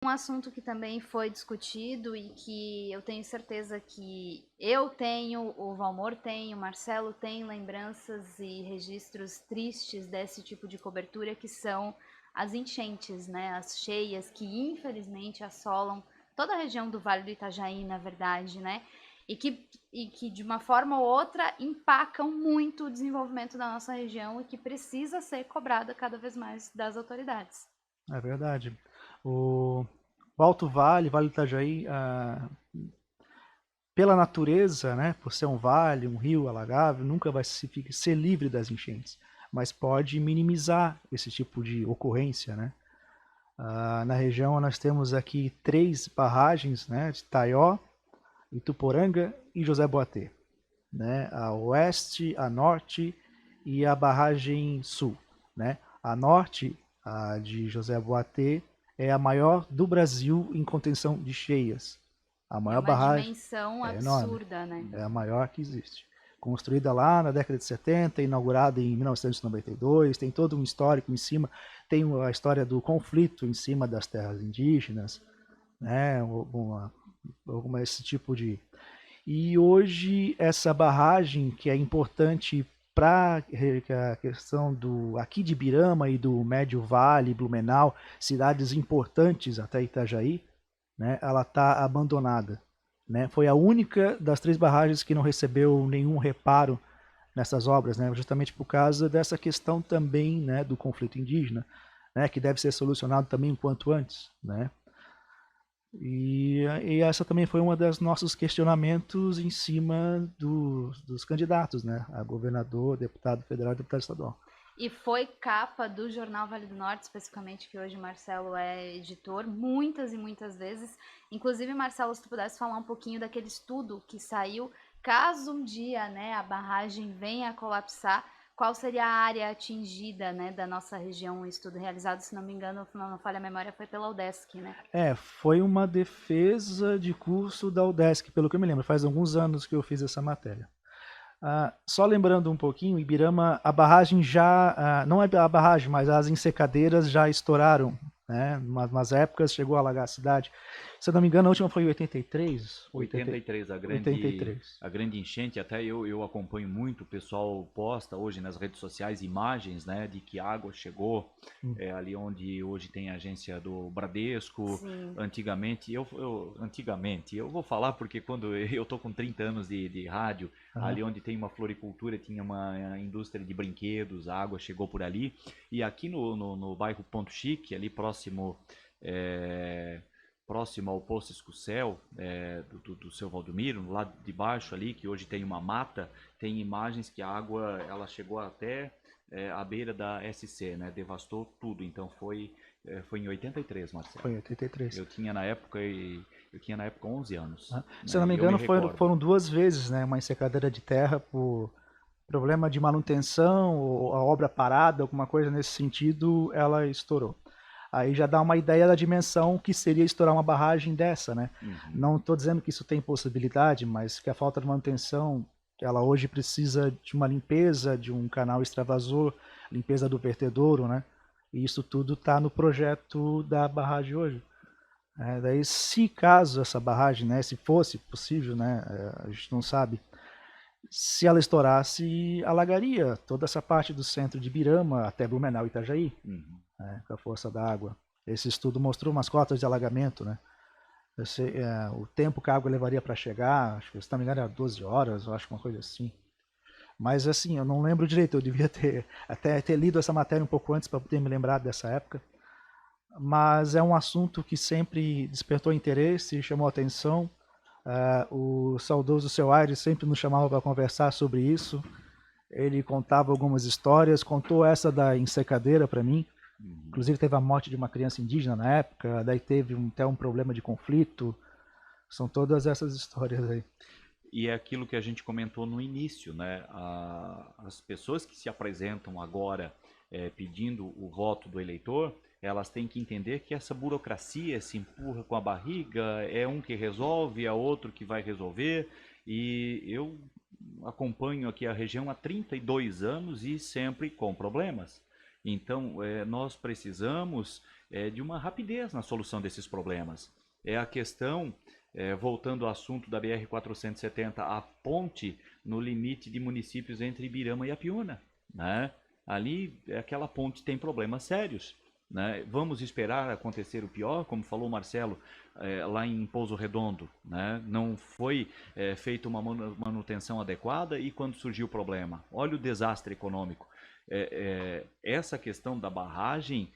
Um assunto que também foi discutido e que eu tenho certeza que eu tenho, o Valmor tem, o Marcelo tem lembranças e registros tristes desse tipo de cobertura, que são as enchentes, né? As cheias que infelizmente assolam toda a região do Vale do Itajaí, na verdade, né? E que de uma forma ou outra empacam muito o desenvolvimento da nossa região e que precisa ser cobrada cada vez mais das autoridades. É verdade. O, o Alto Vale, Vale do Itajaí, pela natureza, né, por ser um vale, um rio alagável, nunca vai ser livre das enchentes, mas pode minimizar esse tipo de ocorrência, né? Na região nós temos aqui 3 barragens, né, de Taió, Ituporanga e José Boatê, né? A oeste, a norte e a barragem sul, né? A norte, a de José Boatê, é a maior do Brasil em contenção de cheias. A É maior uma barragem dimensão é enorme, absurda, né? é a maior que existe. Construída lá na década de 70, inaugurada em 1992, tem todo um histórico em cima, tem a história do conflito em cima das terras indígenas, né? Esse tipo de. E hoje essa barragem, que é importante para a questão do aqui de Birama e do Médio Vale, Blumenau, cidades importantes até Itajaí, né, ela está abandonada. Né? Foi a única das 3 barragens que não recebeu nenhum reparo nessas obras, né, justamente por causa dessa questão também, né, do conflito indígena, né, que deve ser solucionado também o quanto antes. Né? E essa também foi uma dos nossos questionamentos em cima dos candidatos, né, a governador, deputado federal e deputado estadual. E foi capa do jornal Vale do Norte, especificamente, que hoje o Marcelo é editor, muitas e muitas vezes. Inclusive, Marcelo, se tu pudesse falar um pouquinho daquele estudo que saiu, caso um dia, né, a barragem venha a colapsar, qual seria a área atingida, né, da nossa região? Um estudo realizado, se não me engano, não falha a memória, foi pela UDESC, né? Foi uma defesa de curso da UDESC, pelo que eu me lembro, faz alguns anos que eu fiz essa matéria. Só lembrando um pouquinho, Ibirama, a barragem já, não é a barragem, mas as ensecadeiras já estouraram, né? Umas épocas chegou a alagar a cidade. Se eu não me engano, a última foi em 83, 83, 83. a grande enchente, até eu acompanho muito, o pessoal posta hoje nas redes sociais imagens, né, de que a água chegou ali onde hoje tem a agência do Bradesco. Sim. Antigamente, eu vou falar porque quando eu tô com 30 anos de rádio, Aham. ali onde tem uma floricultura, tinha uma indústria de brinquedos, a água chegou por ali, e aqui no bairro Ponto Chique, ali é, próximo ao Poço Escucel, do seu Valdomiro, no lado de baixo ali, que hoje tem uma mata, tem imagens que a água ela chegou até à beira da SC, né? Devastou tudo. Então foi em 83, Marcelo. Foi em 83. Eu tinha na época eu tinha na época 11 anos, Se eu né? não me E eu me engano, recordo. foram 2 vezes, né? Uma ensecadeira de terra por problema de manutenção ou a obra parada, alguma coisa nesse sentido, ela estourou. Aí já dá uma ideia da dimensão que seria estourar uma barragem dessa, né? Uhum. Não estou dizendo que isso tem possibilidade, mas que a falta de manutenção, ela hoje precisa de uma limpeza, de um canal extravasor, limpeza do vertedouro, né? E isso tudo está no projeto da barragem hoje. Daí, se caso essa barragem, né, se fosse possível, né, a gente não sabe, se ela estourasse, alagaria toda essa parte do centro de Birama até Blumenau e Itajaí, Uhum. né, com a força da água. Esse estudo mostrou umas cotas de alagamento, né? O tempo que a água levaria para chegar, acho que se não me engano era 12 horas, eu acho uma coisa assim. Mas assim, eu não lembro direito, eu devia ter até ter lido essa matéria um pouco antes para poder me lembrar dessa época. Mas é um assunto que sempre despertou interesse, chamou atenção. O saudoso seu Aires sempre nos chamava para conversar sobre isso. Ele contava algumas histórias, contou essa da ensecadeira para mim. Uhum. Inclusive teve a morte de uma criança indígena na época, daí teve até um problema de conflito. São todas essas histórias aí. E é aquilo que a gente comentou no início, né? As pessoas que se apresentam agora pedindo o voto do eleitor, elas têm que entender que essa burocracia se empurra com a barriga, é um que resolve, é outro que vai resolver. E eu acompanho aqui a região há 32 anos e sempre com problemas. Então, nós precisamos de uma rapidez na solução desses problemas. É a questão, voltando ao assunto da BR-470, a ponte no limite de municípios entre Ibirama e Apiúna, né? Ali, aquela ponte tem problemas sérios, né? Vamos esperar acontecer o pior, como falou o Marcelo, lá em Pouso Redondo, né? Não foi feita uma manutenção adequada e quando surgiu o problema, olha o desastre econômico. Essa questão da barragem,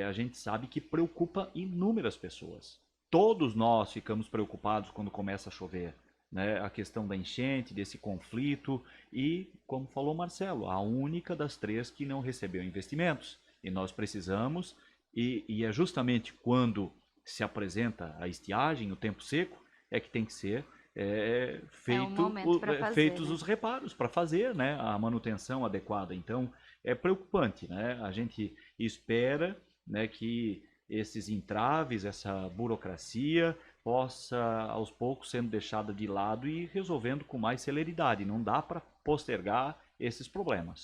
a gente sabe que preocupa inúmeras pessoas. Todos nós ficamos preocupados quando começa a chover, né? A questão da enchente, desse conflito e, como falou Marcelo, a única das três que não recebeu investimentos. E nós precisamos, e é justamente quando se apresenta a estiagem, o tempo seco, é que tem que ser feitos né? os reparos para fazer, né, a manutenção adequada. Então, é preocupante, né? A gente espera, né, que esses entraves, essa burocracia possa aos poucos sendo deixada de lado e resolvendo com mais celeridade. Não dá para postergar esses problemas.